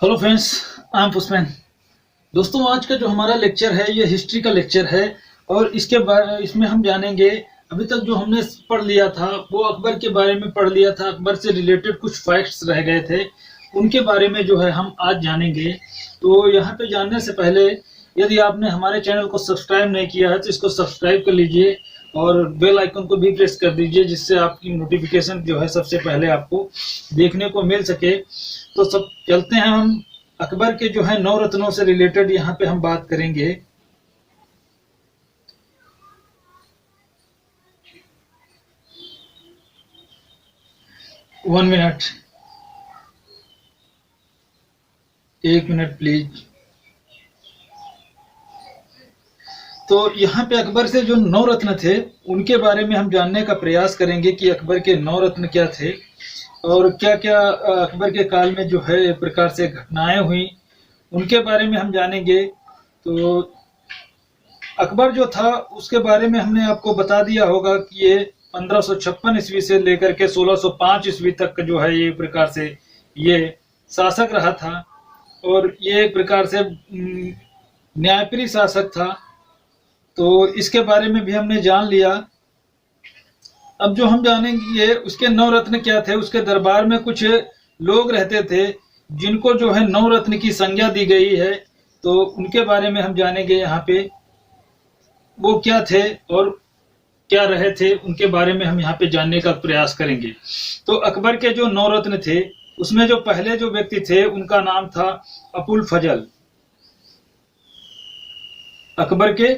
Hello friends, I am पुष्पन। दोस्तों, आज का जो हमारा लेक्चर है ये हिस्ट्री का लेक्चर है और इसमें हम जानेंगे। अभी तक जो हमने पढ़ लिया था वो अकबर के बारे में पढ़ लिया था। अकबर से रिलेटेड कुछ फैक्ट्स रह गए थे, उनके बारे में जो है हम आज जानेंगे। तो यहाँ पे जानने से पहले यदि आपने हमारे चैनल को सब्सक्राइब नहीं किया है तो इसको सब्सक्राइब कर लीजिए और बेल आइकन को भी प्रेस कर दीजिए, जिससे आपकी नोटिफिकेशन जो है सबसे पहले आपको देखने को मिल सके। तो सब चलते हैं, हम अकबर के जो है 9 रत्नों से रिलेटेड यहाँ पे हम बात करेंगे। एक मिनट प्लीज। तो यहाँ पे अकबर से जो 9 रत्न थे उनके बारे में हम जानने का प्रयास करेंगे कि अकबर के 9 रत्न क्या थे और क्या क्या अकबर के काल में जो है एक प्रकार से घटनाएं हुई, उनके बारे में हम जानेंगे। तो अकबर जो था उसके बारे में हमने आपको बता दिया होगा कि ये 1556 ईस्वी से लेकर के 1605 ईस्वी तक जो है ये एक प्रकार से ये शासक रहा था और ये एक प्रकार से न्यायप्रिय शासक था। तो इसके बारे में भी हमने जान लिया। अब जो हम जानेंगे उसके 9 रत्न क्या थे। उसके दरबार में कुछ लोग रहते थे जिनको जो है 9 रत्न की संज्ञा दी गई है, तो उनके बारे में हम जानेंगे। यहाँ पे वो क्या थे और क्या रहे थे, उनके बारे में हम यहाँ पे जानने का प्रयास करेंगे। तो अकबर के जो 9 रत्न थे उसमें जो पहले जो व्यक्ति थे उनका नाम था अबुल फजल। अकबर के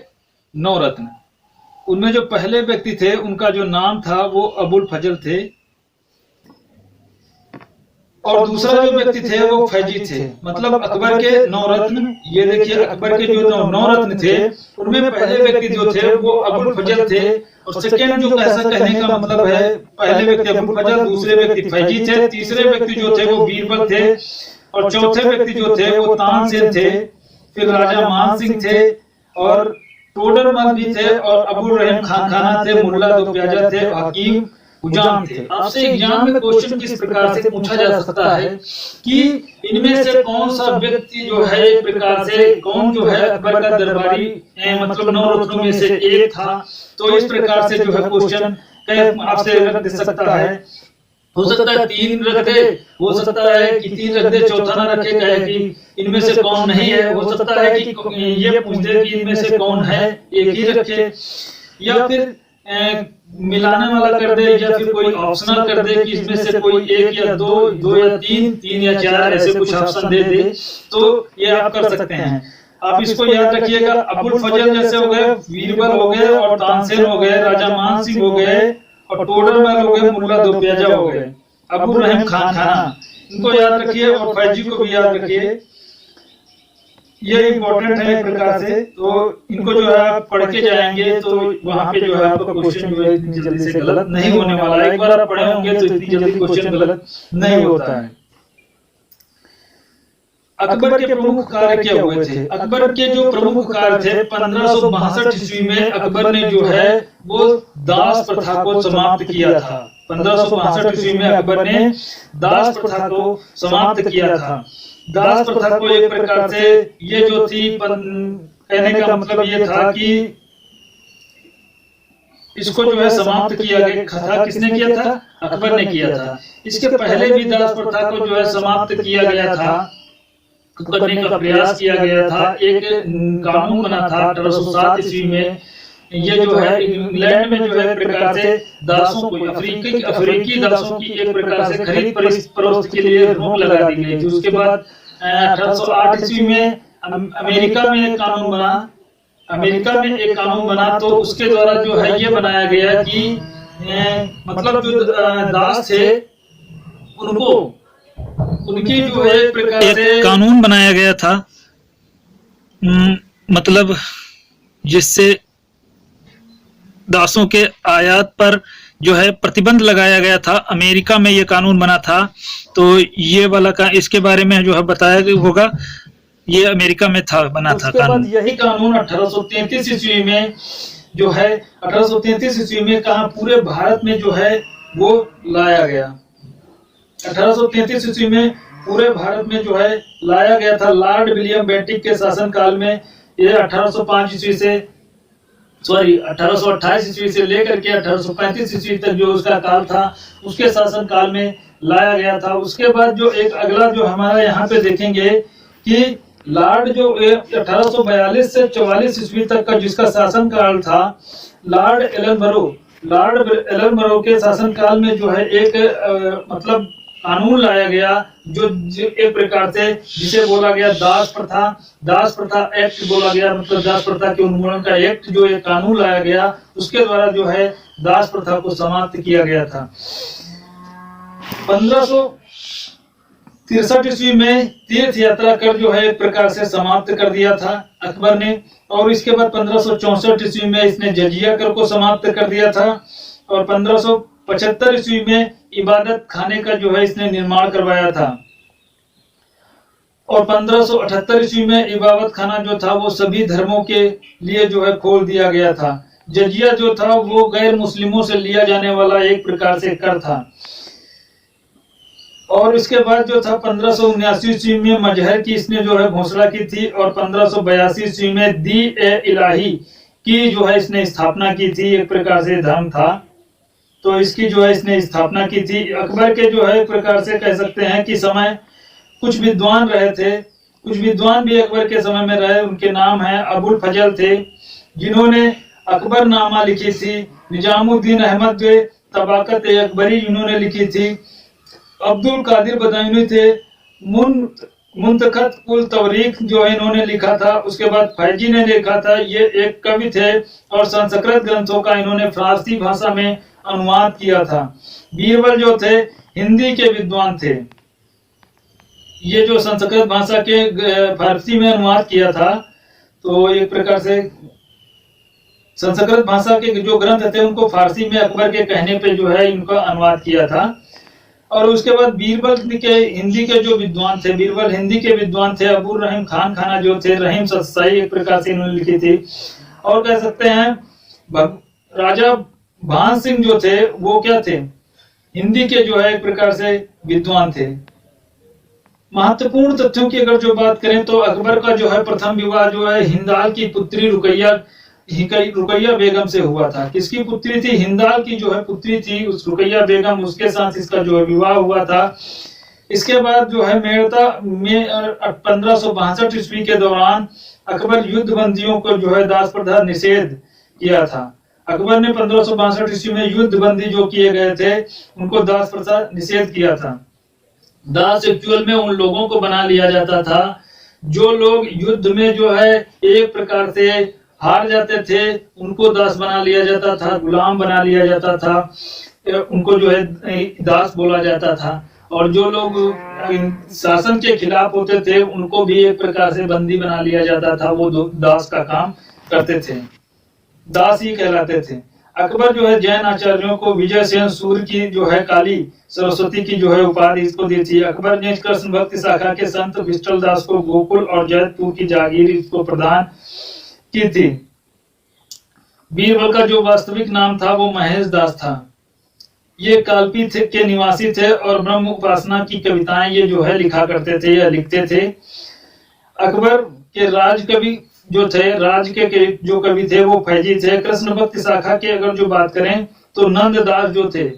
9 रत्न, उनमें जो पहले व्यक्ति थे उनका जो नाम था वो अबुल फजल थे और दूसरा जो व्यक्ति थे वो फैजी थे। मतलब अकबर के 9 रत्न, ये देखिए अकबर के जो 9 रत्न थे उनमें पहले व्यक्ति जो थे वो अबुल फजल थे और सेकंड जो ऐसा कहने का मतलब है, पहले व्यक्ति अबुल फजल, दूसरे व्यक्ति फैजी थे, तीसरे व्यक्ति जो थे वो बीरबल थे और चौथे व्यक्ति जो थे वो तानसेन थे, फिर राजा मान सिंह थे और टोडरमल भी थे और अबुल रहीम खान खाना थे, मुल्ला दो प्याजा थे, हकीम हुजाम थे। आपसे एग्जाम में क्वेश्चन किस प्रकार से पूछा जा सकता है कि इनमें से कौन सा व्यक्ति जो है एक प्रकार से कौन जो है अकबर का दरबारी मतलब 9 रत्नों में से एक था। तो इस प्रकार से जो है क्वेश्चन आपसे रख सकता है। हो सकता है 3 रख दे, हो सकता है कि 3 रख दे, चौथा ना रखे, कहे कि इनमें से कौन नहीं है। हो सकता है कि ये पूछ दे कि इनमें से कौन है, एक ही रखे, या फिर मिलाने वाला कर दे, या फिर कोई ऑप्शनल कर दे कि इसमें से कोई एक या दो या तीन या 4 ऐसे कुछ ऑप्शन दे दे। तो ये आप कर सकते हैं। आप इसको याद रखिएगा, अबुल फजल जैसे हो गए, बीरबल हो गए और तानसेन हो गए, राजा मान सिंह हो गए और टोडरमल हो गए, मुल्ला दो प्याजा हो गए, अबुल रहीम खान खाना, इनको याद रखिए और फैजी को भी याद रखिए। ये इम्पोर्टेंट है एक प्रकार से। तो इनको जो है आप पढ़ के जाएंगे तो वहां पे जो है आपका क्वेश्चन जो है इतनी जल्दी से गलत नहीं होने वाला है। एक बार आप पढ़े होंगे तो इतनी जल्दी क्वेश्चन गलत नहीं होता है। अकबर के प्रमुख कार्य क्या हुए थे? अकबर के जो प्रमुख कार्य थे, 1562 ईस्वी में अकबर ने जो है वो दास प्रथा को समाप्त किया था। 1562 ईस्वी में अकबर ने दास प्रथा को समाप्त किया था। दास प्रथा को एक प्रकार से ये जो थी, कहने का मतलब ये था कि इसको जो है समाप्त किया गया था। किसने किया था? अकबर ने किया था। इसके पहले भी दास प्रथा को जो है समाप्त किया गया था, करने का प्रयास किया गया था। एक कानून बना था 1807 ईस्वी में। ये जो है इंग्लैंड में जो है प्रकार से दासों को, अफ्रीकी दासों की एक प्रकार से खरीद फरोख्त के लिए रोक लगा दी गई थी। उसके बाद 1808 ईस्वी में अमेरिका में एक कानून बना। तो उसके द्वारा जो है ये बनाया गया कि मतलब जो दास थे उनको उनकी जो है एक प्रकार से कानून बनाया गया था, मतलब जिससे दासों के आयात पर जो है प्रतिबंध लगाया गया था। अमेरिका में ये कानून बना था। तो ये वाला का इसके बारे में जो है बताया होगा, ये अमेरिका में बना था कानून। यही कानून 1833 ईस्वी में जो है 1833 ईस्वी में कहा पूरे भारत में जो है वो लाया गया। 1833 ईस्वी में पूरे भारत में जो है लाया गया था लॉर्ड विलियम बेंटिक के शासनकाल में। ये 1805 ईस्वी से 1828 ईस्वी से लेकर के 1835 ईस्वी तक जो उसका काल था, उसके शासन काल में लाया गया था। उसके बाद जो एक अगला जो हमारा यहाँ पे देखेंगे कि लॉर्ड जो 1842 से 44 ईस्वी तक का जिसका शासन काल था, लॉर्ड एलन बरो के शासन काल में जो है एक मतलब कानून लाया गया जो एक प्रकार से जिसे बोला गया दास प्रथा एक्ट बोला गया। मतलब दास प्रथा के उन्मूलन का एक्ट जो एक कानून लाया गया, उसके द्वारा जो है दास प्रथा को समाप्त किया गया था। 1563 ईस्वी में तीर्थ यात्रा कर जो है एक प्रकार से समाप्त कर दिया था अकबर ने। और इसके बाद 1564 ईस्वी में इसने जजिया कर को समाप्त कर दिया था। और 1575 ईस्वी में इबादत खाने का जो है इसने निर्माण करवाया था। और 1578 ईस्वी में इबादत खाना जो था वो सभी धर्मों के लिए जो है खोल दिया गया था। जजिया जो था वो गैर मुस्लिमों से लिया जाने वाला एक प्रकार से कर था। और इसके बाद जो था 1579 ईस्वी में मजहर की इसने जो है घोषणा की थी। और 1582 ईस्वी में दी ए इलाही की जो है इसने स्थापना की थी। एक प्रकार से धर्म था तो इसकी जो है इसने स्थापना की थी। अकबर के जो है एक प्रकार से कह सकते हैं कि समय कुछ विद्वान रहे थे, कुछ विद्वान भी अकबर के समय में रहे। उनके नाम है अबुल फजल थे, जिन्होंने अकबर नामा लिखी थी। निजामुद्दीन अहमद तबाकत अकबरी इन्होंने लिखी थी। अब्दुल कादिर बदायूनी थे। मुंतखत कुल तवरीख जो है इन्होंने लिखा था। उसके बाद फैजी ने लिखा था, ये एक कवि थे। और संस्कृत ग्रंथों का इन्होंने फारसी भाषा में अनुवाद किया था। बीरबल जो थे हिंदी के विद्वान थे। ये जो संस्कृत भाषा के फारसी में अनुवाद किया था, तो एक प्रकार से संस्कृत भाषा के जो ग्रंथ थे उनको फारसी में अकबर के कहने पे जो है इनका अनुवाद किया था। और उसके बाद बीरबल के हिंदी के जो विद्वान थे, बीरबल हिंदी के विद्वान थे। अबुल रहीम खान खाना जो थे, रहीम सत्साई एक प्रकार से इन्होंने लिखी थी। और कह सकते हैं राजा भान सिंह जो थे वो क्या थे, हिंदी के जो है एक प्रकार से विद्वान थे। महत्वपूर्ण तथ्यों की अगर जो बात करें तो अकबर का जो है प्रथम विवाह जो है हिंदाल की पुत्री रुकैया बेगम से हुआ था। किसकी पुत्री थी? हिंदाल की जो है पुत्री थी उस रुकैया बेगम, उसके साथ इसका जो है विवाह हुआ था। इसके बाद जो है मेड़ता में 1562 ईस्वी के दौरान अकबर युद्ध बंदियों को जो है दास प्रथा निषेध किया था। अकबर ने 1562 ईस्वी में युद्ध बंदी जो किए गए थे उनको दास प्रथा निषेध किया था। दास एक्चुअल में उन लोगों को बना लिया जाता था जो लोग युद्ध में जो है एक प्रकार से हार जाते थे, उनको दास बना लिया जाता था, गुलाम बना लिया जाता था, उनको जो है दास बोला जाता था। और जो लोग शासन के खिलाफ होते थे उनको भी एक प्रकार से बंदी बना लिया जाता था। वो दास का काम करते थे, दास ही कहलाते थे। अकबर जो है जैन आचार्यों को विजय सेन सूर्य की जो है काली सरस्वती की जो है उपाधि इसको दी थी। अकबर ने कृष्ण भक्ति शाखा के संत विठल दास को गोकुल और जैतपुर की जागीर इसको प्रदान की थी। बीरबल का जो वास्तविक नाम था वो महेश दास था। ये कालपी के निवासी थे और ब्रह्म उपासना की कविताएं ये जो है लिखा करते थे या लिखते थे। अकबर के राज कवि जो थे, राज के जो कवि थे वो फैजी थे। कृष्ण भक्ति शाखा की अगर जो बात करें तो नंददास जो थे,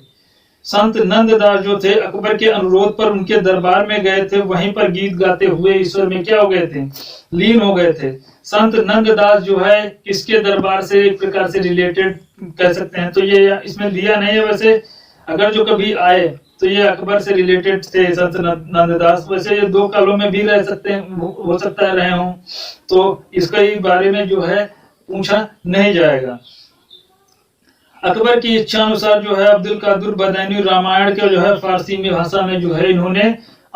संत नंददास जो थे अकबर के अनुरोध पर उनके दरबार में गए थे। वहीं पर गीत गाते हुए ईश्वर में क्या हो गए थे, लीन हो गए थे। संत नंददास जो है किसके दरबार से एक प्रकार से रिलेटेड कह सकते हैं, तो ये इसमें दिया नहीं है। वैसे अगर जो कभी आए तो ये अकबर से रिलेटेड थे संत नंददास। वैसे ये दो कालों में भी रह सकते हैं, हो सकता है रहे हों, तो इसका बारे में जो है पूछा नहीं जाएगा। अकबर की इच्छा अनुसार जो है अब्दुल कादिर बदायूनी रामायण के जो है फारसी में भाषा में जो है इन्होंने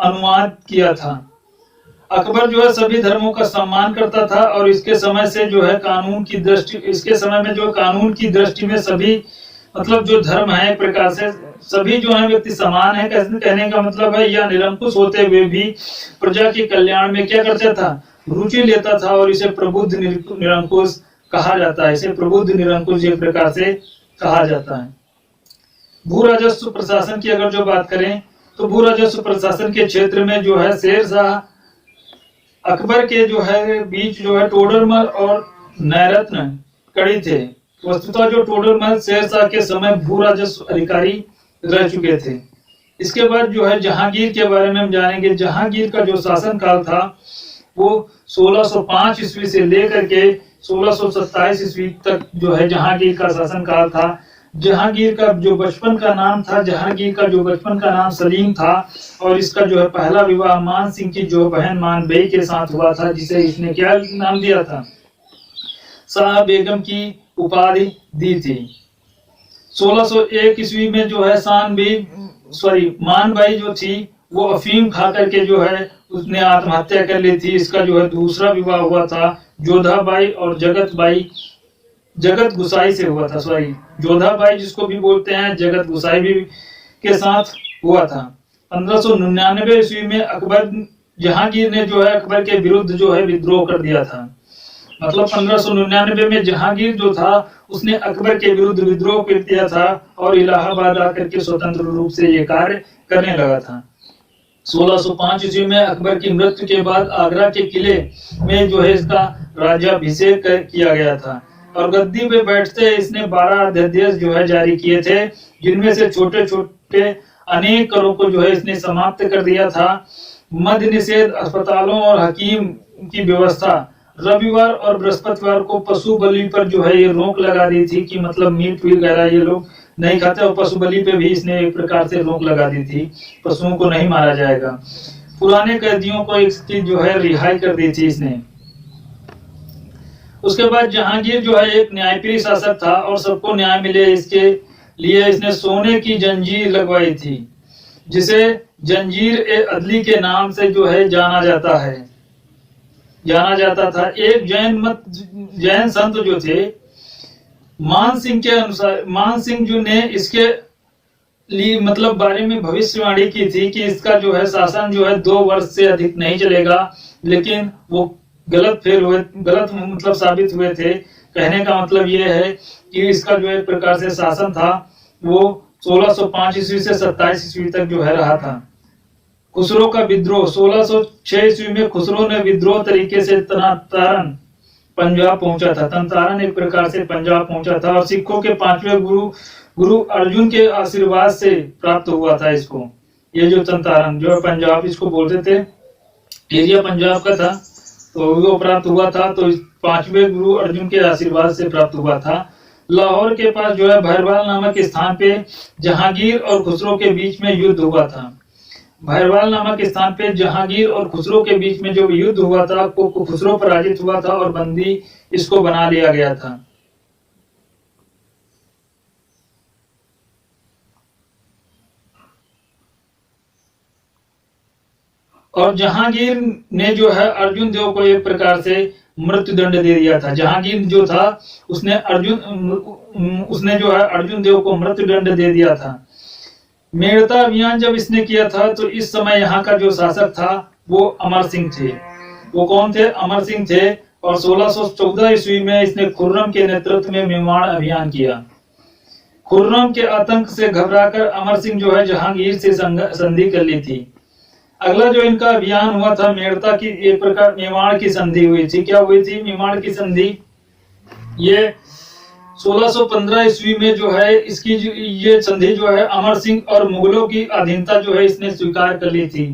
अनुवाद किया था। अकबर जो है सभी धर्मों का सम्मान करता था और इसके समय से जो है कानून की दृष्टि, इसके समय में जो कानून की दृष्टि में सभी मतलब जो धर्म है एक प्रकार से सभी जो है व्यक्ति समान है। कहने का मतलब है या निरंकुश होते हुए भी प्रजा के कल्याण में क्या करता था, रुचि लेता था। और इसे प्रबुद्ध निरंकुश कहा जाता है। इसे प्रबुद्ध निरंकुश एक प्रकार से कहा जाता है। भू राजस्व प्रशासन की अगर जो बात करें तो भू राजस्व प्रशासन के क्षेत्र में जो है शेर शाह अकबर के जो है बीच जो है टोडरमल और नैरत्न कड़ी थे। वस्तुतः जो टोडरमल शेर शाह के समय भू राजस्व अधिकारी रह चुके थे। इसके बाद जो है जहांगीर के बारे में हम जानेंगे। जहांगीर का जो शासन काल था वो 1605 ईस्वी से लेकर के 1627 ईस्वी तक जो है जहांगीर का शासन काल था। जहांगीर का जो बचपन का नाम था, जहांगीर का जो बचपन का नाम सलीम था और इसका जो है पहला विवाह मान सिंह की जो बहन मान बेई के साथ हुआ था, जिसे इसने क्या नाम दिया था, शाह बेगम की उपाधि दी थी। 1601 ईस्वी में जो है मान बाई जो थी वो अफीम खा करके जो है उसने आत्महत्या कर ली थी। इसका जो है दूसरा विवाह हुआ था जोधाबाई और जगत गुसाई से हुआ था। जोधाबाई जिसको भी बोलते हैं, जगत गुसाई भी के साथ हुआ था। 1599 ईस्वी में जहांगीर ने जो है अकबर के विरुद्ध जो है विद्रोह कर दिया था। मतलब 1599 में जहांगीर जो था उसने अकबर के विरुद्ध विद्रोह कर दिया था और इलाहाबाद आकर के स्वतंत्र रूप से ये कार्य करने लगा था। 1605 ईस्वी में अकबर की मृत्यु के बाद आगरा के किले में जो है इसका राज्याभिषेक किया गया था और गद्दी पे बैठते इसने 12 अध्यादेश जो है जारी किए थे, जिनमें से छोटे छोटे अनेक करों को जो है इसने समाप्त कर दिया था। मद्य निषेध, अस्पतालों और हकीम की व्यवस्था, रविवार और बृहस्पतिवार को पशु बलि पर जो है ये रोक लगा दी थी कि मतलब मीट वगैरह ये लोग नहीं खाते और पशु बलि पे भी इसने एक प्रकार से रोक लगा दी थी, पशुओं को नहीं मारा जाएगा। पुराने कैदियों को इसकी जो है रिहाई कर दी थी इसने। उसके बाद जहांगीर जो है एक न्यायप्रिय शासक था और सबको न्याय मिले इसके लिए इसने सोने की जंजीर लगवाई थी, जिसे जंजीर ए अदली के नाम से जो है जाना जाता था। एक जैन संत जो थे मान सिंह के अनुसार, मान सिंह जो ने इसके लिए मतलब बारे में भविष्यवाणी की थी कि इसका जो है शासन जो है 2 वर्ष से अधिक नहीं चलेगा, लेकिन वो गलत मतलब साबित हुए थे। कहने का मतलब ये है कि इसका जो एक प्रकार से शासन था वो 1605 ईस्वी से 27 ईस्वी तक जो है रहा था। खुसरो का विद्रोह, 1606 ईस्वी में खुसरो ने विद्रोह तरीके से तनातारन पंजाब पहुंचा था। तंतारन एक प्रकार से पंजाब पहुंचा था और सिखों के 5वें गुरु अर्जुन के आशीर्वाद से प्राप्त हुआ था इसको। ये जो तंतारन जो है पंजाब इसको बोलते थे, एरिया पंजाब का था, तो वो प्राप्त हुआ था। तो 5वें गुरु अर्जुन के आशीर्वाद से प्राप्त हुआ था। लाहौर के पास जो है भैरवाल नामक स्थान पे जहांगीर और खुसरो के बीच में युद्ध हुआ था। भैरवाल नामक स्थान पे जहांगीर और खुसरो के बीच में जो युद्ध हुआ था, खुसरो पराजित हुआ था और बंदी इसको बना लिया गया था। और जहांगीर ने जो है अर्जुन देव को एक प्रकार से मृत्यु दंड दे दिया था। जहांगीर जो था उसने जो है अर्जुन देव को मृत्यु दंड दे दिया था। मेड़ता अभियान जब इसने किया था तो इस समय यहाँ का जो शासक था वो अमर सिंह थे। वो कौन थे? अमर सिंह थे। और 1614 ईस्वी में इसने खुर्रम के नेतृत्व में मेवाड़ अभियान किया। खुर्रम के आतंक से घबराकर अमर सिंह जो है जहांगीर से संधि कर ली थी। अगला जो इनका अभियान हुआ था मेड़ता की, एक प्रकार मेवाड़ की संधि हुई थी। क्या हुई थी? मेवाड़ की संधि। ये 1615 ईस्वी में जो है इसकी ये संधि जो है अमर सिंह और मुगलों की अधीनता जो है इसने स्वीकार कर ली थी।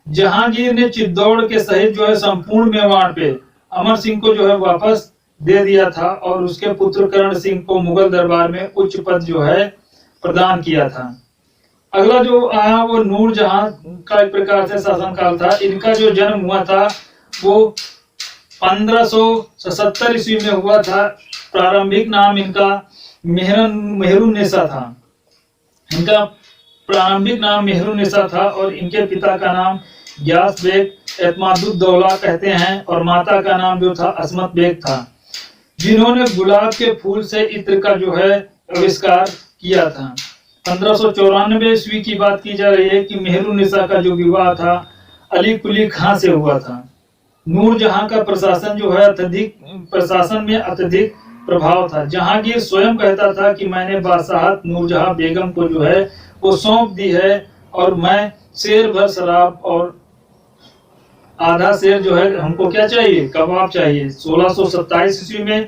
जहांगीर ने चित्तौड़ के सहित जो है संपूर्ण मेवाड़ पे अमर सिंह को जो है वापस दे दिया था और उसके पुत्र करण सिंह को मुगल दरबार में उच्च पद जो है प्रदान किया था। अगला जो आया वो नूरजहां का एक प्रकार से शासनकाल था। इनका जो जन्म हुआ था वो 1577 ईस्वी में हुआ था। प्रारंभिक नाम इनका मेहरुन्निसा था। इनका प्रारंभिक नाम मेहरुन्निसा था और इनके पिता का नाम ग्यास बेग एतमादुद्दौला कहते हैं और माता का नाम जो था असमत बेग था, जिन्होंने गुलाब के फूल से इत्र का जो है आविष्कार किया था। 1594 ईस्वी की बात की जा रही है कि मेहरुन्निसा का जो विवाह था अली कुली खां से हुआ था। नूरजहां का प्रशासन जो है प्रशासन में अत्यधिक प्रभाव था। जहांगीर स्वयं कहता था कि मैंने बादशाहत नूरजहां बेगम को जो है वो सौंप दी है और मैं शेर भर शराब और आधा शेर जो है हमको क्या चाहिए, कबाब चाहिए। 1627 ईस्वी में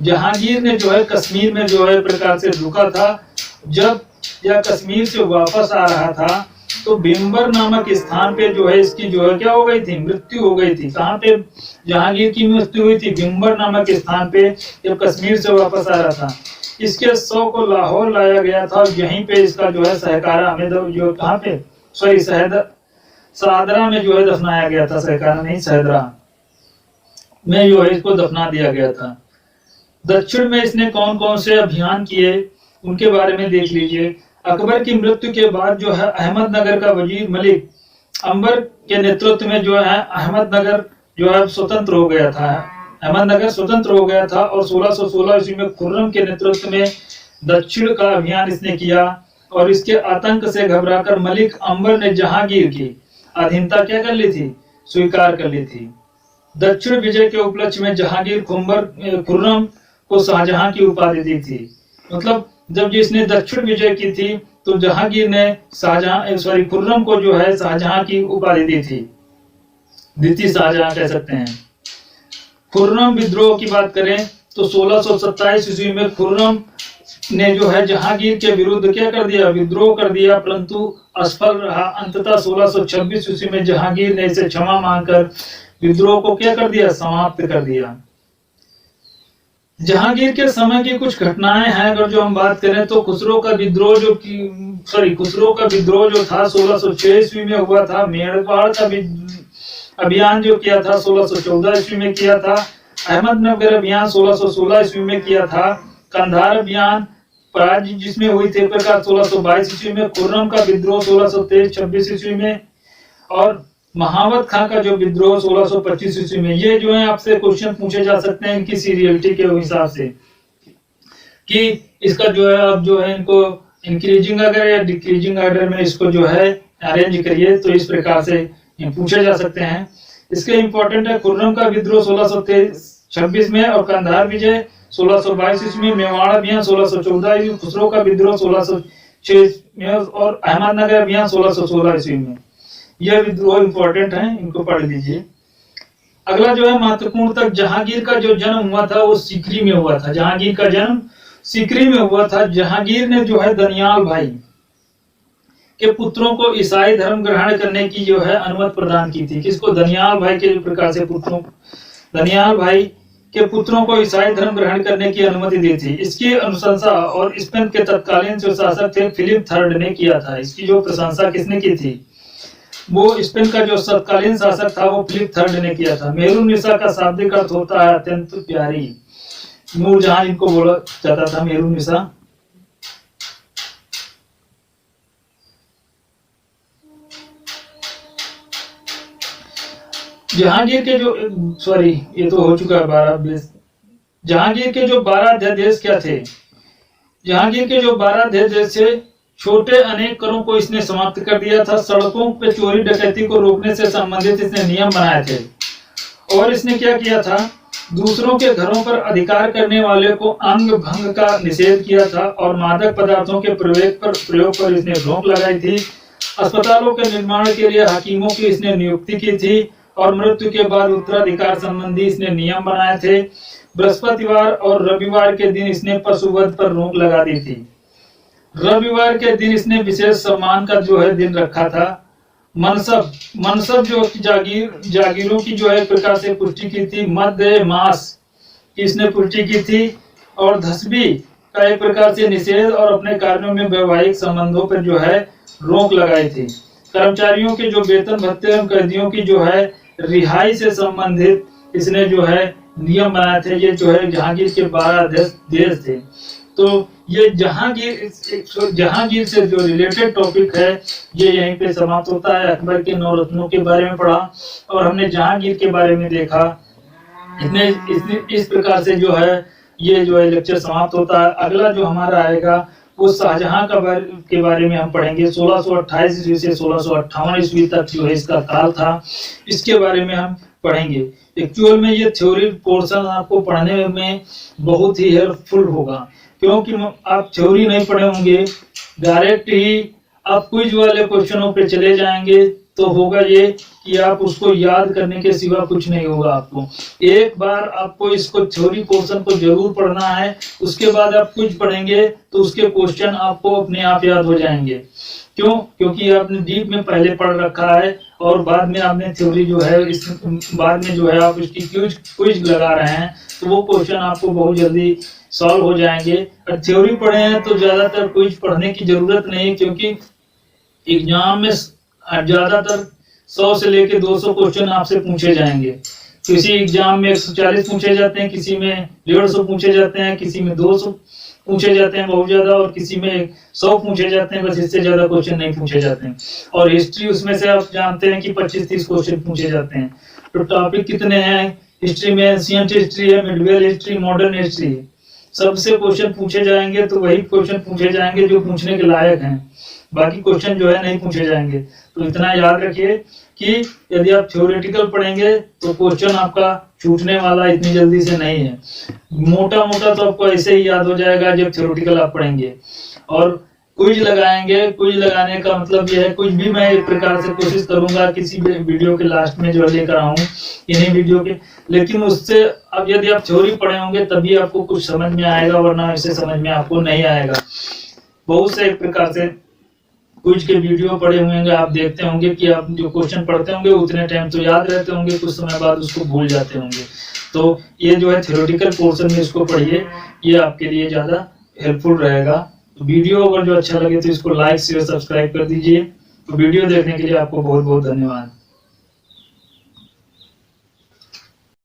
जहांगीर ने जो है कश्मीर में जो है प्रकार से रुका था। जब यह कश्मीर से वापस आ रहा था तो बिम्बर नामक स्थान पे जो है इसकी जो है क्या हो गई थी, मृत्यु हो गई थी। कहाँ पे जहांगीर की मृत्यु हुई थी, बिम्बर नामक स्थान पे, जब कश्मीर से वापस आ रहा था। इसके शव को लाहौर लाया गया था, यहीं पे इसका जो है सहकारा में जो कहाँ पे सॉरी सादरा में जो है दफनाया गया था। सहकारा नहीं, सहदरा में जो है इसको दफना दिया गया था। दक्षिण में इसने कौन कौन से अभियान किए उनके बारे में देख लीजिए। अकबर की मृत्यु के बाद जो है अहमदनगर का वजीर मलिक अंबर के नेतृत्व में जो है अहमदनगर जो है स्वतंत्र हो गया था। अहमदनगर स्वतंत्र हो गया था और 1616 ईस्वी में खुर्रम के नेतृत्व में दक्षिण का अभियान इसने किया और इसके आतंक से घबराकर मलिक अंबर ने जहांगीर की अधीनता क्या कर ली थी, स्वीकार कर ली थी। दक्षिण विजय के उपलक्ष्य में जहांगीर खुर्रम को शाहजहां की उपाधि दी थी। मतलब जब जिसने दक्षिण विजय की थी तो जहांगीर ने खुर्रम को जो है शाहजहां की उपाधि दी थी, द्वितीय शाहजहां कह सकते हैं। खुर्रम विद्रोह की बात करें तो 1627 ईस्वी में खुर्रम ने जो है जहांगीर के विरुद्ध क्या कर दिया, विद्रोह कर दिया, परंतु असफल रहा। अंततः 1626 ईस्वी में जहांगीर ने इसे क्षमा मांगकर विद्रोह को क्या कर दिया, समाप्त कर दिया। जहांगीर के समय की कुछ घटनाएं हैं अगर जो हम बात करें तो खुसरो का विद्रोह जो था 1606 ईस्वी में हुआ था। मेवाड़ का अभियान जो किया था 1614 ईस्वी में किया था। अहमदनगर अभियान 1616 ईस्वी में किया था। कंधार अभियान पराजय जिसमें हुई थी प्रकार 1622 ईस्वी में। खुर्रम का विद्रोह 1623-26 ईस्वी में और महावत खां का जो विद्रोह 1625 ईस्वी में। ये जो है आपसे क्वेश्चन पूछे जा सकते हैं इनकी सीरियलिटी के हिसाब से कि इसका जो है अब जो है इनको इंक्रीजिंग अगर या डिक्रीजिंग ऑर्डर में इसको जो है अरेंज करिए, तो इस प्रकार से पूछे जा सकते हैं। इसके इंपॉर्टेंट है खुर्रम का विद्रोह 1626 में और कंधार विजय 1622 ईस्वी में। मेवाड़ अभियान 1614 ईस्वी, खुसरो का विद्रोह 1606 में और अहमदनगर अभियान 1616 ईस्वी में। यह विद्रोह इंपॉर्टेंट है, इनको पढ़ लीजिए। अगला जो है महत्वपूर्ण तक, जहांगीर का जो जन्म हुआ था वो सीकरी में हुआ था। जहांगीर का जन्म सीकरी में हुआ था। जहांगीर ने जो है दनियाल भाई के पुत्रों को ईसाई धर्म ग्रहण करने की जो है अनुमति प्रदान की थी। किसको, दनियाल भाई के प्रकार से पुत्रों, दनियाल भाई के पुत्रों को ईसाई धर्म ग्रहण करने की अनुमति दी थी। इसकी अनुशंसा और स्पेन के तत्कालीन जो शासक थे फिलिप थर्ड ने किया था। इसकी जो प्रशंसा किसने की थी, वो स्पेन का जो तत्कालीन शासक था वो फिलिप थर्ड ने किया था। मेहरुन्निसा का शाब्दिक अर्थ होता है अत्यंत प्यारी। नूरजहां इनको बोला जाता था मेहरुन्निसा। जहांगीर के जो ये तो हो चुका है 12। जहांगीर के जो 12 अध्यादेश क्या थे, जहांगीर के जो 12 अध्यादेश थे, छोटे अनेक करों को इसने समाप्त कर दिया था। सड़कों पे चोरी डकैती को रोकने से संबंधित इसने नियम बनाए थे। और इसने क्या किया था, दूसरों के घरों पर अधिकार करने वाले को अंग भंग का निषेध किया था और मादक पदार्थों के प्रयोग पर इसने रोक लगाई थी। अस्पतालों के निर्माण के लिए हाकिमों की इसने नियुक्ति की थी और मृत्यु के बाद उत्तराधिकार संबंधी इसने नियम बनाए थे। बृहस्पतिवार और रविवार के दिन इसने पशुवध पर रोक लगा दी थी। रविवार के दिन इसने विशेष सम्मान का जो है दिन रखा था। मनसब जो जागीरों की जो है प्रकार से पुष्टि की थी। मध्य मास की इसने पुष्टि की थी और धसबी का एक प्रकार से निषेध और अपने कार्यों में वैवाहिक संबंधों पर जो है रोक लगाई थी। कर्मचारियों के जो वेतन भत्ते एवं कैदियों की जो है रिहाई से संबंधित इसने जो है नियम बनाए थे। ये जो है जहांगीर के 12 देश थे। तो ये जहांगीर से जो रिलेटेड टॉपिक है ये यहीं पे समाप्त होता है। अकबर के 9 रत्नों के बारे में पढ़ा और हमने जहांगीर के बारे में देखा। इस प्रकार से जो है ये जो है लेक्चर समाप्त होता है। अगला जो हमारा आएगा वो शाहजहां के बारे में हम पढ़ेंगे। 1628 ईस्वी से 1658 ईस्वी तक जो है इसका काल था, इसके बारे में हम पढ़ेंगे। एक्चुअल में ये थ्योरी पोर्शन आपको पढ़ने में बहुत ही हेल्पफुल होगा, क्योंकि आप थ्योरी नहीं पढ़े होंगे, डायरेक्ट ही आप क्विज वाले क्वेश्चनों पे चले जाएंगे तो होगा ये कि आप उसको याद करने के सिवा कुछ नहीं होगा आपको। एक बार आपको इसको थ्योरी पोर्शन को जरूर पढ़ना है, उसके बाद आप कुछ पढ़ेंगे तो उसके क्वेश्चन आपको अपने आप याद हो जाएंगे। क्यों? क्योंकि आपने डीप में पहले पढ़ रखा है और बाद में आपने थ्योरी जो है इस बाद में जो है आप इसकी क्विज लगा रहे हैं, तो वो क्वेश्चन आपको बहुत जल्दी सॉल्व हो जाएंगे। और थ्योरी पढ़े हैं तो ज्यादातर क्विज पढ़ने की जरूरत नहीं, क्योंकि एग्जाम में ज्यादातर 100 से लेके 200 क्वेश्चन आपसे पूछे जाएंगे। किसी एग्जाम में 140 पूछे जाते हैं, किसी में 150 पूछे जाते हैं, किसी में 200 पूछे जाते हैं बहुत ज्यादा, और किसी में 100 पूछे जाते हैं, बस इससे ज्यादा क्वेश्चन नहीं पूछे जाते हैं। और हिस्ट्री उसमें से आप जानते हैं कि 25-30 क्वेश्चन पूछे जाते हैं। तो टॉपिक कितने हैं हिस्ट्री में? एंशिएंट हिस्ट्री है, मिडिवल हिस्ट्री, मॉडर्न हिस्ट्री है। सबसे क्वेश्चन पूछे जाएंगे तो वही क्वेश्चन पूछे जाएंगे जो पूछने के लायक हैं, बाकी क्वेश्चन जो है नहीं पूछे जाएंगे। तो इतना याद रखिए कि यदि आप थ्योरेटिकल पढ़ेंगे तो क्वेश्चन आपका छूटने वाला इतनी जल्दी से नहीं है। मोटा मोटा तो आपको ऐसे ही याद हो जाएगा जब थ्योरेटिकल आप पढ़ेंगे। और क्विज लगाएंगे, क्विज लगाने का मतलब यह है, कुछ भी मैं एक प्रकार से कोशिश करूंगा किसी वीडियो के लास्ट में जो लेकर आऊं इन्हीं वीडियो के, लेकिन उससे अब यदि आप थ्योरी पढ़े होंगे तभी आपको कुछ समझ में आएगा, वरना ऐसे समझ में आपको नहीं आएगा। बहुत से एक प्रकार से कुछ के वीडियो पढ़े होंगे, आप देखते होंगे कि आप जो क्वेश्चन पढ़ते होंगे उतने टाइम तो याद रहते होंगे, कुछ समय बाद उसको भूल जाते होंगे। तो ये जो है थ्योरेटिकल पोर्शन में इसको पढ़िए, ये आपके लिए ज्यादा हेल्पफुल रहेगा। तो वीडियो अगर जो अच्छा लगे तो इसको लाइक शेयर सब्सक्राइब कर दीजिए। तो वीडियो देखने के लिए आपको बहुत बहुत धन्यवाद।